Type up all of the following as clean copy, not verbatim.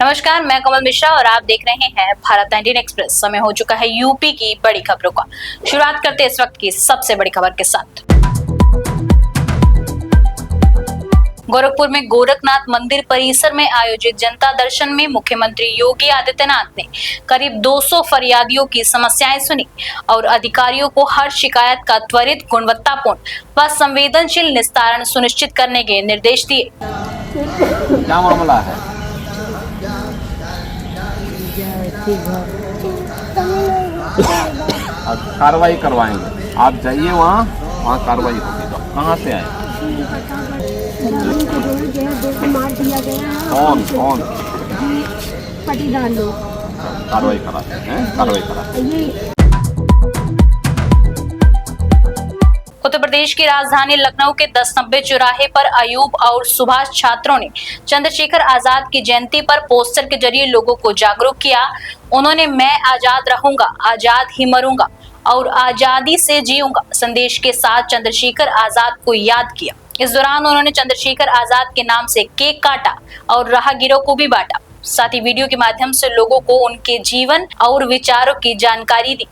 नमस्कार, मैं कमल मिश्रा और आप देख रहे हैं भारत 19 एक्सप्रेस। समय हो चुका है यूपी की बड़ी खबरों का। शुरुआत करते हैं इस वक्त की सबसे बड़ी खबर के साथ। गोरखपुर में गोरखनाथ मंदिर परिसर में आयोजित जनता दर्शन में मुख्यमंत्री योगी आदित्यनाथ ने करीब 200 फरियादियों की समस्याएं सुनी और अधिकारियों को हर शिकायत का त्वरित, गुणवत्तापूर्ण व संवेदनशील निस्तारण सुनिश्चित करने के निर्देश दिए। क्या मामला है? अब कार्रवाई करवाएंगे। आप जाइए वहाँ कार्रवाई होगी। तो कहाँ से आए? मार दिया गया कौन? पटीदार लोग कार्रवाई कराते हैं, कार्रवाई कराते हैं। उत्तर प्रदेश की राजधानी लखनऊ के 1090 चौराहे पर अयूब और सुभाष छात्रों ने चंद्रशेखर आजाद की जयंती पर पोस्टर के जरिए लोगों को जागरूक किया। उन्होंने मैं आजाद रहूंगा, आजाद ही मरूंगा और आजादी से जीऊंगा संदेश के साथ चंद्रशेखर आजाद को याद किया। इस दौरान उन्होंने चंद्रशेखर आजाद के नाम से केक काटा और राहगीरों को भी बांटा। साथ ही वीडियो के माध्यम से लोगों को उनके जीवन और विचारों की जानकारी दी।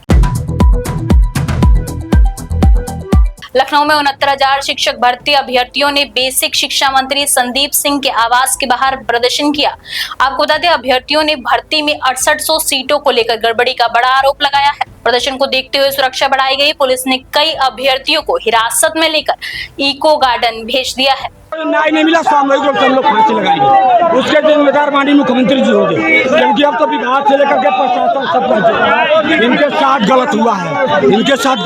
लखनऊ में 69,000 शिक्षक भर्ती अभ्यर्थियों ने बेसिक शिक्षा मंत्री संदीप सिंह के आवास के बाहर प्रदर्शन किया। आपको बता दें, अभ्यर्थियों ने भर्ती में 6800 सीटों को लेकर गड़बड़ी का बड़ा आरोप लगाया है। प्रदर्शन को देखते हुए सुरक्षा बढ़ाई गई। पुलिस ने कई अभ्यर्थियों को हिरासत में लेकर इको गार्डन भेज दिया है। न्याय नहीं मिला, सामूहिक रूप से हम लोग फांसी लगाएंगे। उसके जिम्मेदार माननीय मुख्यमंत्री जी होंगे, क्योंकि अब तो विभाग से लेकर के प्रशासन सब पहुंचे। इनके साथ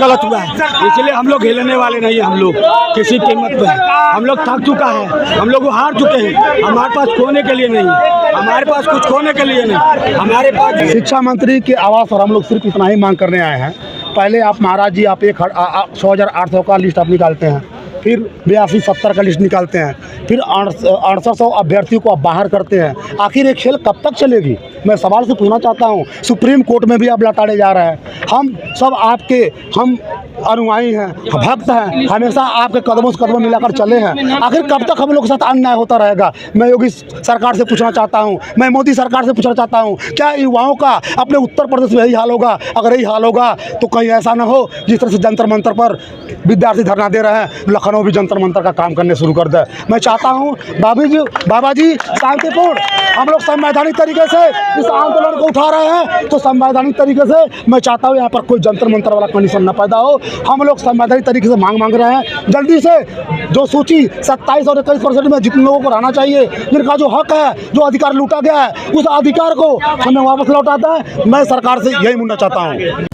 गलत हुआ है, इसलिए हम लोग हिलने वाले नहीं है। हम लोग किसी कीमत पे हम लोग थक चुका है, हम लोग हार चुके हैं। हमारे पास खोने के लिए नहीं, हमारे पास कुछ खोने के लिए नहीं, हमारे पास शिक्षा मंत्री के आवास पर हम लोग सिर्फ इतना ही मांग करने आए हैं। पहले आप महाराज जी, आप 100,800 का लिस्ट आप निकालते हैं, फिर 82-70 का लिस्ट निकालते हैं, फिर 6800 अभ्यर्थियों को आप बाहर करते हैं। आखिर ये खेल कब तक चलेगी? मैं सवाल से पूछना चाहता हूँ। सुप्रीम कोर्ट में भी आप लताड़े जा रहे हैं। हम सब आपके अनुयायी हैं, भक्त हैं, हमेशा आपके कदमों से कदम मिलाकर चले हैं। आखिर कब तक हम लोग के साथ अन्याय होता रहेगा? मैं योगी सरकार से पूछना चाहता हूँ, मैं मोदी सरकार से पूछना चाहता हूँ, क्या युवाओं का अपने उत्तर प्रदेश में यही हाल होगा? अगर यही हाल होगा तो कहीं ऐसा ना हो जिस तरह से जंतर मंतर पर विद्यार्थी धरना दे रहे हैं, लखनऊ भी जंतर मंतर का काम करने शुरू कर दे। मैं चाहता हूँ बाबा जी शांतिपूर्ण, हम लोग संवैधानिक तरीके से इस आंदोलन को उठा रहे हैं, तो संवैधानिक तरीके से मैं चाहता हूँ यहाँ पर कोई जंतर मंतर वाला कंडीशन न पैदा हो। हम लोग संवैधानिक तरीके से मांग रहे हैं। जल्दी से जो सूची 27 और 21% में जितने लोगों को रहना चाहिए, जिनका जो हक है, जो अधिकार लूटा गया है, उस अधिकार को हमें वापस लौटाता है। मैं सरकार से यही मांगना चाहता हूँ।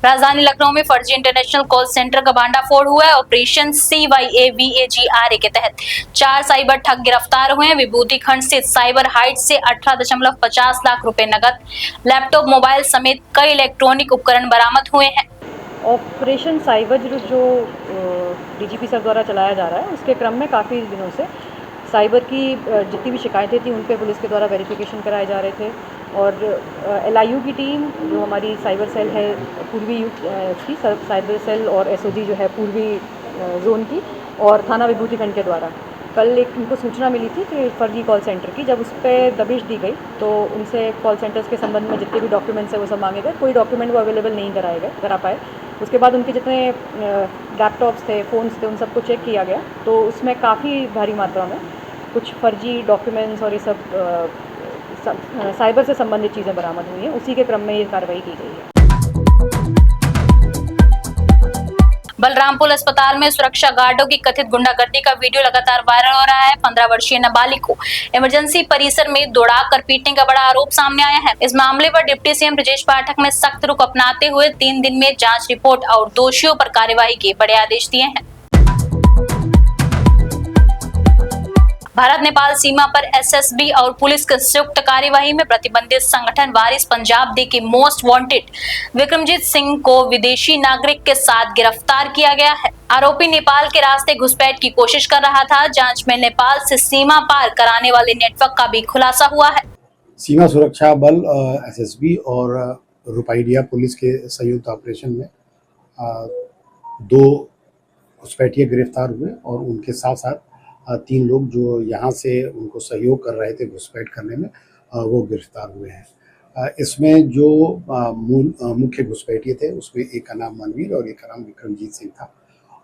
राजधानी लखनऊ में फर्जी इंटरनेशनल कॉल सेंटर का भांडाफोड़ हुआ है। ऑपरेशन CYAVAGRA के तहत 4 साइबर ठग गिरफ्तार हुए हैं। विभूति खंड स्थित साइबर हाइट से 18.50 लाख रुपए नकद, लैपटॉप, मोबाइल समेत कई इलेक्ट्रॉनिक उपकरण बरामद हुए हैं। ऑपरेशन साइबर जो DGP सर द्वारा चलाया जा रहा है, उसके क्रम में काफ़ी दिनों से साइबर की जितनी भी शिकायतें थी उन पे पुलिस के द्वारा वेरिफिकेशन कराए जा रहे थे। और LIU की टीम, जो हमारी साइबर सेल है पूर्वी की साइबर सेल, और SOG जो है पूर्वी जोन की, और थाना विभूतिखंड के द्वारा कल एक उनको सूचना मिली थी कि फर्जी कॉल सेंटर की। जब उस पर दबिश दी गई तो उनसे कॉल सेंटर्स के संबंध में जितने भी डॉक्यूमेंट्स हैं वो सब मांगे गए। कोई डॉक्यूमेंट वो अवेलेबल नहीं करा पाए। उसके बाद उनके जितने लैपटॉप्स थे, फ़ोन्स थे, उन सबको चेक किया गया तो उसमें काफ़ी भारी मात्रा में कुछ फर्जी डॉक्यूमेंट्स और ये सब साइबर से संबंधित चीज़ें बरामद हुई हैं। उसी के क्रम में ये कार्रवाई की गई है। बलरामपुर अस्पताल में सुरक्षा गार्डों की कथित गुंडागर्दी का वीडियो लगातार वायरल हो रहा है। 15 वर्षीय नाबालिग को इमरजेंसी परिसर में दौड़ाकर पीटने का बड़ा आरोप सामने आया है। इस मामले पर डिप्टी CM ब्रजेश पाठक ने सख्त रुख अपनाते हुए 3 दिन में जांच रिपोर्ट और दोषियों पर कार्यवाही के बड़े आदेश दिए हैं। भारत नेपाल सीमा पर SSB और पुलिस की संयुक्त कार्यवाही में प्रतिबंधित संगठन वारिस पंजाब दे के मोस्ट वांटेड विक्रमजीत सिंह को विदेशी नागरिक के साथ गिरफ्तार किया गया है। आरोपी नेपाल के रास्ते घुसपैठ की कोशिश कर रहा था। जांच में नेपाल से सीमा पार कराने वाले नेटवर्क का भी खुलासा हुआ है। सीमा सुरक्षा बल SSB और रुपाइडिया पुलिस के संयुक्त ऑपरेशन में 2 घुसपैठिए गिरफ्तार हुए और उनके साथ साथ 3 लोग जो यहाँ से उनको सहयोग कर रहे थे घुसपैठ करने में, वो गिरफ्तार हुए हैं। इसमें जो मुख्य घुसपैठिए थे उसमें एक का नाम मनवीर और एक का नाम विक्रमजीत सिंह था।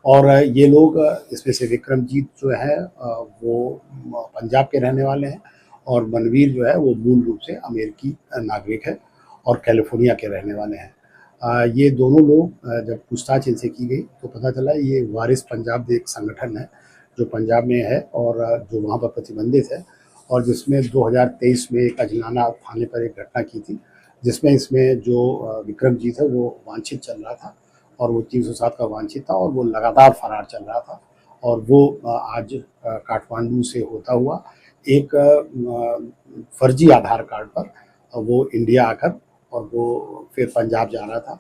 और ये लोग, इसमें से विक्रमजीत जो है वो पंजाब के रहने वाले हैं और मनवीर जो है वो मूल रूप से अमेरिकी नागरिक है और कैलिफोर्निया के रहने वाले हैं। ये दोनों लोग जब पूछताछ इनसे की गई तो पता चला ये वारिस पंजाब एक संगठन है जो पंजाब में है और जो वहाँ पर प्रतिबंधित है, और जिसमें 2023 में एक अजलाना थाने पर एक घटना की थी जिसमें इसमें जो विक्रमजीत है वो वांछित चल रहा था और वो 307 का वांछित था और वो लगातार फरार चल रहा था। और वो आज काठमांडू से होता हुआ एक फर्जी आधार कार्ड पर वो इंडिया आकर और वो फिर पंजाब जा रहा था।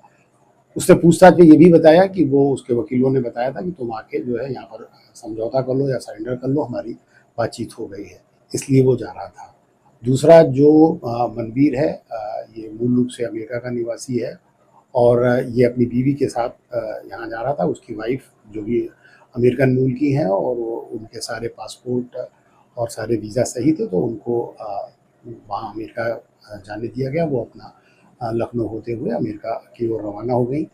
उसने पूछताछ में ये भी बताया कि वो, उसके वकीलों ने बताया था कि तुम आके जो है यहाँ पर समझौता कर लो या सरेंडर कर लो, हमारी बातचीत हो गई है, इसलिए वो जा रहा था। दूसरा जो मनवीर है ये मूल रूप से अमेरिका का निवासी है और ये अपनी बीवी के साथ यहाँ जा रहा था। उसकी वाइफ जो भी अमेरिकन मूल की हैं और उनके सारे पासपोर्ट और सारे वीज़ा सही थे, तो उनको वहाँ अमेरिका जाने दिया गया। वो अपना लखनऊ होते हुए अमेरिका की ओर रवाना हो गई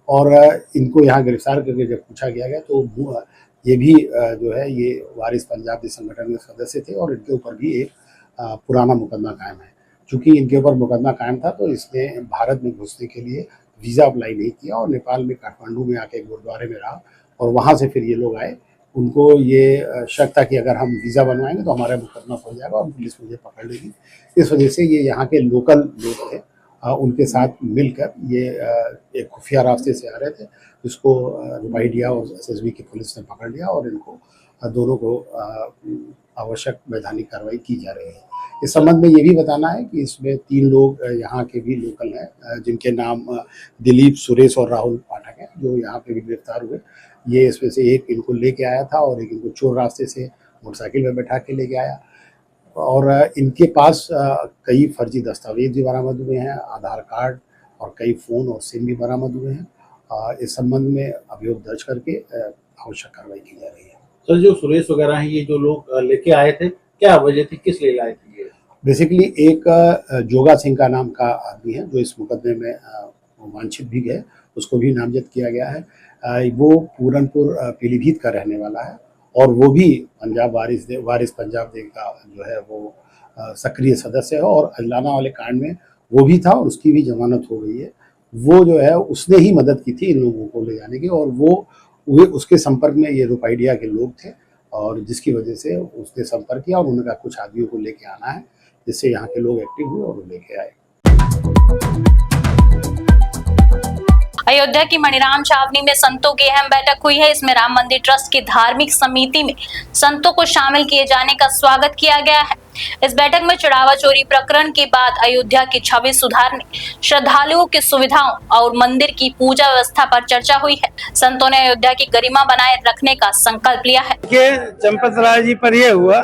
और इनको यहाँ गिरफ्तार करके जब पूछा गया तो ये भी जो है ये वारिस पंजाब के संगठन के सदस्य थे और इनके ऊपर भी एक पुराना मुकदमा कायम है। चूँकि इनके ऊपर मुकदमा कायम था तो इसने भारत में घुसने के लिए वीज़ा अप्लाई नहीं किया और नेपाल में काठमांडू में आके गुरुद्वारे में रहा और वहाँ से फिर ये लोग आए। उनको ये शक था कि अगर हम वीज़ा बनवाएंगे तो हमारा मुकदमा खुल जाएगा और पुलिस मुझे पकड़ लेगी। इस वजह से ये यहाँ के लोकल लोग थे, उनके साथ मिलकर ये एक खुफिया रास्ते से आ रहे थे, जिसको रुपाईडीहा और SSB की पुलिस ने पकड़ लिया और इनको दोनों को आवश्यक वैधानिक कार्रवाई की जा रही है। इस संबंध में ये भी बताना है कि इसमें 3 लोग यहाँ के भी लोकल हैं जिनके नाम दिलीप, सुरेश और राहुल पाठक हैं, जो यहाँ पे भी गिरफ्तार हुए। ये इसमें से एक इनको लेके आया था और एक इनको चोर रास्ते से मोटरसाइकिल में बैठा के लेके आया और इनके पास कई फर्जी दस्तावेज भी बरामद हुए हैं, आधार कार्ड और कई फ़ोन और सिम भी बरामद हुए हैं। इस संबंध में अभियोग दर्ज करके आवश्यक कार्रवाई की जा रही है। सर, जो सुरेश वगैरह हैं, ये जो लोग लेके आए थे, क्या वजह थी, किस लिए लाए थे ये? बेसिकली एक जोगा सिंह का नाम का आदमी है जो इस मुकदमे में वांछित भी है, उसको भी नामजद किया गया है। वो पूरनपुर पीलीभीत का रहने वाला है और वो भी पंजाब वारिस पंजाब देव का जो है वो सक्रिय सदस्य है और अजलाना वाले कांड में वो भी था और उसकी भी जमानत हो गई है। वो जो है उसने ही मदद की थी इन लोगों को ले जाने की और वो उसके संपर्क में ये रुपाईडीहा के लोग थे और जिसकी वजह से उसने संपर्क किया और उन्होंने कहा कुछ आदमियों को लेके आना है, जिससे यहाँ के लोग एक्टिव हुए और वो लेके आए। अयोध्या की मणिराम छावनी में संतों की अहम बैठक हुई है। इसमें राम मंदिर ट्रस्ट की धार्मिक समिति में संतों को शामिल किए जाने का स्वागत किया गया है। इस बैठक में चढ़ावा चोरी प्रकरण के बाद अयोध्या की छवि सुधारने, श्रद्धालुओं की सुविधाओं और मंदिर की पूजा व्यवस्था पर चर्चा हुई है। संतों ने अयोध्या की गरिमा बनाए रखने का संकल्प लिया है। चंपत राय जी पर यह हुआ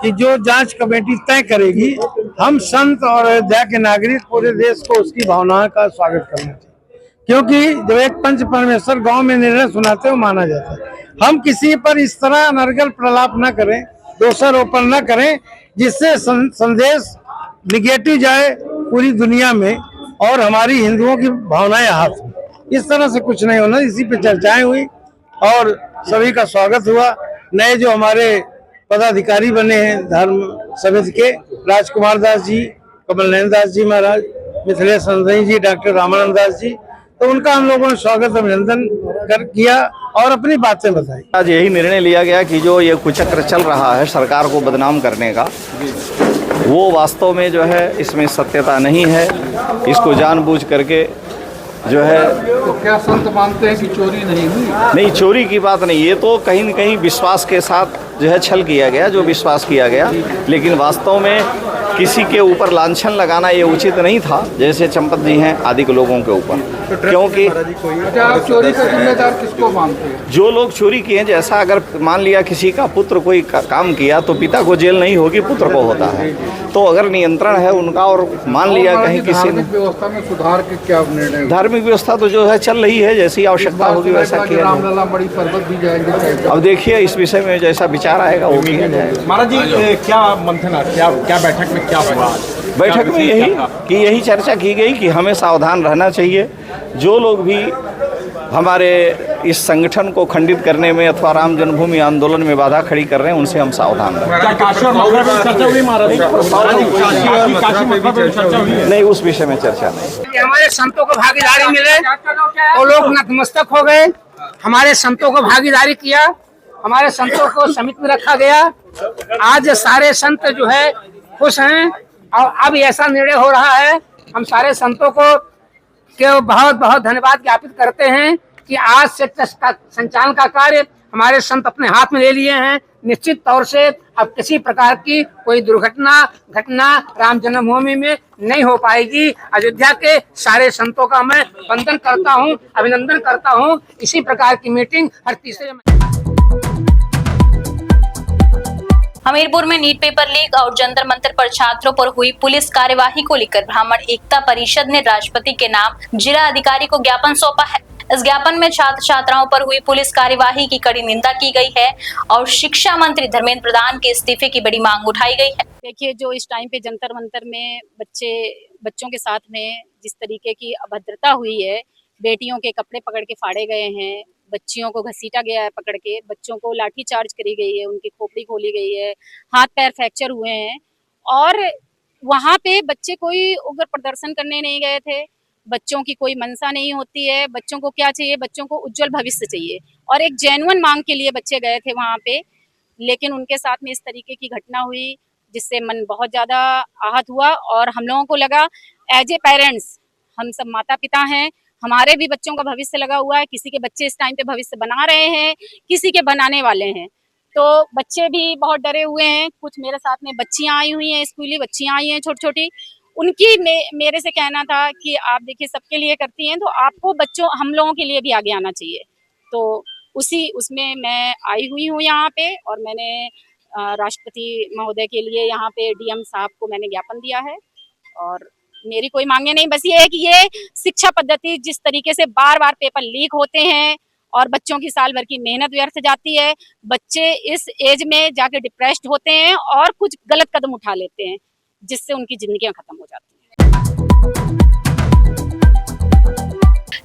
कि जो जांच कमेटी तय करेगी, हम संत और अयोध्या के नागरिक पूरे देश को उसकी भावनाओं का स्वागत करना चाहिए, क्योंकि जब एक पंच परमेश्वर गांव में निर्णय सुनाते हो माना जाता है। हम किसी पर इस तरह अनर्गल प्रलाप न करें, दोषारोपण न करें, जिससे संदेश निगेटिव जाए पूरी दुनिया में और हमारी हिंदुओं की भावनाएं हाथ में। इस तरह से कुछ नहीं होना। इसी पे चर्चाएं हुई और सभी का स्वागत हुआ। नए जो हमारे पदाधिकारी बने हैं धर्म समिति के, राजकुमार दास जी, कमल नयन दास जी महाराज, मिथिलेश नंदनी जी, डॉक्टर रामानंद दास जी, तो उनका हम लोगों ने स्वागत अभिनंदन किया और अपनी बातें बताई। आज यही निर्णय लिया गया कि जो ये कुचक्र चल रहा है सरकार को बदनाम करने का, वो वास्तव में जो है इसमें सत्यता नहीं है। इसको जानबूझ करके जो है, तो क्या संत मानते हैं कि चोरी नहीं हुई? नहीं, चोरी की बात नहीं, ये तो कहीं न कहीं विश्वास के साथ जो है छल किया गया, जो विश्वास किया गया। लेकिन वास्तव में किसी के ऊपर लांछन लगाना ये उचित नहीं था, जैसे चंपत जी हैं आदि के लोगों के ऊपर, क्योंकि चोरी का जिम्मेदार किसको मानते हैं? जो लोग चोरी किए, जैसा अगर मान लिया किसी का पुत्र कोई काम किया तो पिता को जेल नहीं होगी, पुत्र को होता है। तो अगर नियंत्रण है उनका और मान लिया कहीं किसी ने, व्यवस्था में सुधार के क्या निर्णय? धार्मिक व्यवस्था तो जो है चल रही है, जैसी आवश्यकता होगी वैसा किया जाएगा। रामलला बड़ी शरबत दी जाएगी। अब देखिए इस विषय में जैसा विचार आएगा वो किया जाएगा। महाराज जी क्या मंथन, क्या बैठक में क्या हुआ? बैठक में यही चर्चा की गई कि हमें सावधान रहना चाहिए। जो लोग भी हमारे इस संगठन को खंडित करने में अथवा राम जन्मभूमि आंदोलन में बाधा खड़ी कर रहे हैं, उनसे हम सावधान रहें। नहीं, उस विषय में चर्चा नहीं। हमारे संतों को भागीदारी मिले तो लोग नतमस्तक हो गए। हमारे संतों को भागीदारी किया, हमारे संतों को समिति में रखा गया। आज सारे संत जो है खुश हैं और अब ऐसा निर्णय हो रहा है। हम सारे संतों को बहुत बहुत धन्यवाद ज्ञापित करते हैं कि आज से संचालन का कार्य हमारे संत अपने हाथ में ले लिए हैं। निश्चित तौर से अब किसी प्रकार की कोई घटना राम जन्मभूमि में नहीं हो पाएगी। अयोध्या के सारे संतों का मैं वंदन करता हूं, अभिनंदन करता हूं। इसी प्रकार की मीटिंग हर तीसरे हमीरपुर में नीट पेपर लीक और जंतर मंतर पर छात्रों पर हुई पुलिस कार्यवाही को लेकर ब्राह्मण एकता परिषद ने राष्ट्रपति के नाम जिला अधिकारी को ज्ञापन सौंपा है। इस ज्ञापन में छात्र छात्राओं पर हुई पुलिस कार्यवाही की कड़ी निंदा की गई है और शिक्षा मंत्री धर्मेंद्र प्रधान के इस्तीफे की बड़ी मांग उठाई गई है। देखिए, जो इस टाइम पे जंतर मंतर में बच्चों के साथ में जिस तरीके की अभद्रता हुई है, बेटियों के कपड़े पकड़ के फाड़े गए हैं, बच्चियों को घसीटा गया है पकड़ के, बच्चों को लाठी चार्ज करी गई है, उनकी खोपड़ी खोली गई है, हाथ पैर फ्रैक्चर हुए हैं। और वहाँ पे बच्चे कोई उग्र प्रदर्शन करने नहीं गए थे। बच्चों की कोई मंशा नहीं होती है। बच्चों को क्या चाहिए? बच्चों को उज्जवल भविष्य चाहिए और एक जेन्युइन मांग के लिए बच्चे गए थे वहाँ पे। लेकिन उनके साथ में इस तरीके की घटना हुई जिससे मन बहुत ज़्यादा आहत हुआ और हम लोगों को लगा एज ए पेरेंट्स, हम सब माता पिता हैं, हमारे भी बच्चों का भविष्य लगा हुआ है। किसी के बच्चे इस टाइम पे भविष्य बना रहे हैं, किसी के बनाने वाले हैं, तो बच्चे भी बहुत डरे हुए हैं। कुछ मेरे साथ में बच्चियां आई हुई हैं, स्कूली बच्चियां आई हैं छोटी छोटी। उनकी मेरे से कहना था कि आप देखिए सबके लिए करती हैं तो आपको बच्चों हम लोगों के लिए भी आगे आना चाहिए। तो उसमें मैं आई हुई हूँ यहाँ पे और मैंने राष्ट्रपति महोदय के लिए यहाँ पे डीएम साहब को मैंने ज्ञापन दिया है। और मेरी कोई मांगे नहीं, बस ये है कि ये शिक्षा पद्धति जिस तरीके से बार बार पेपर लीक होते हैं और बच्चों की साल भर की मेहनत व्यर्थ जाती है, बच्चे इस एज में जाके डिप्रेस्ड होते हैं और कुछ गलत कदम उठा लेते हैं जिससे उनकी जिंदगियां खत्म हो जाती हैं।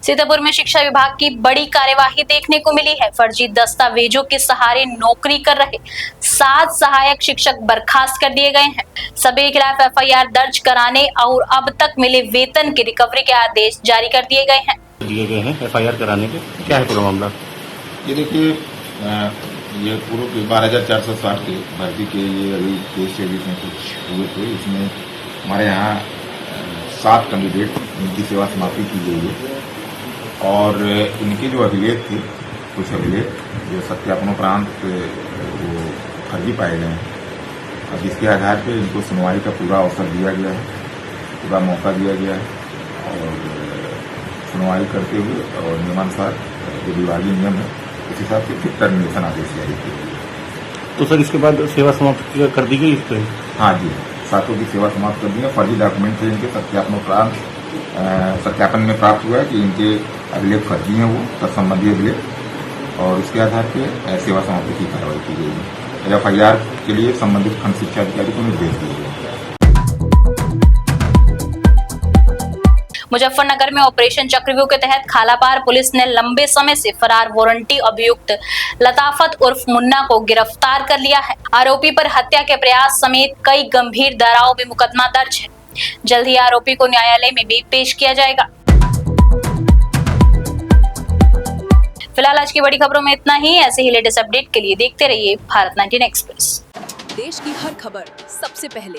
सीतापुर में शिक्षा विभाग की बड़ी कार्यवाही देखने को मिली है। फर्जी दस्तावेजों के सहारे नौकरी कर रहे 7 सहायक शिक्षक बर्खास्त कर दिए गए हैं। सभी के खिलाफ एफआईआर दर्ज कराने और अब तक मिले वेतन की रिकवरी के आदेश जारी कर दिए गए हैं एफआईआर कराने के। क्या है पूरा मामला? ये देखिए, ये पूर्व 12,460 के भर्ती के ये अभी केस सर्विस में कुछ हुए थे। इसमें हमारे यहाँ 7 कैंडिडेट इनकी सेवा समाप्ति की गई है और इनके जो अभिलेख थे, कुछ अभिलेख जो सत्यापनोपरांत वो फर्जी पाए गए हैं। अब जिसके आधार पर इनको सुनवाई का पूरा अवसर दिया गया है, पूरा मौका दिया गया है और सुनवाई करते हुए और नियमानुसार जो विभागीय नियम है उस हिसाब से फिर टर्मिनेशन आदेश जारी किया गया। तो सर इसके बाद सेवा समाप्त कर दी गई इस पर? हाँ जी, 7 की सेवा समाप्त कर दी है। फर्जी डॉक्यूमेंट से इनके सत्यापन में प्राप्त हुआ है कि इनके अभिलेख फर्जी हैं, वो तत्संबंधी अभिलेख, और उसके आधार पर सेवा समाप्ति की कार्रवाई की गई है। एफआईआर के लिए संबंधित खंड शिक्षा अधिकारी को निर्देश दिए गए। मुजफ्फरनगर में ऑपरेशन चक्रव्यूह के तहत खालापार पुलिस ने लंबे समय से फरार वारंटी अभियुक्त लताफत उर्फ मुन्ना को गिरफ्तार कर लिया है। आरोपी पर हत्या के प्रयास समेत कई गंभीर धाराओं में मुकदमा दर्ज है। जल्द ही आरोपी को न्यायालय में भी पेश किया जाएगा। फिलहाल आज की बड़ी खबरों में इतना ही। ऐसे ही लेटेस्ट अपडेट के लिए देखते रहिए भारत 19 एक्सप्रेस। देश की हर खबर सबसे पहले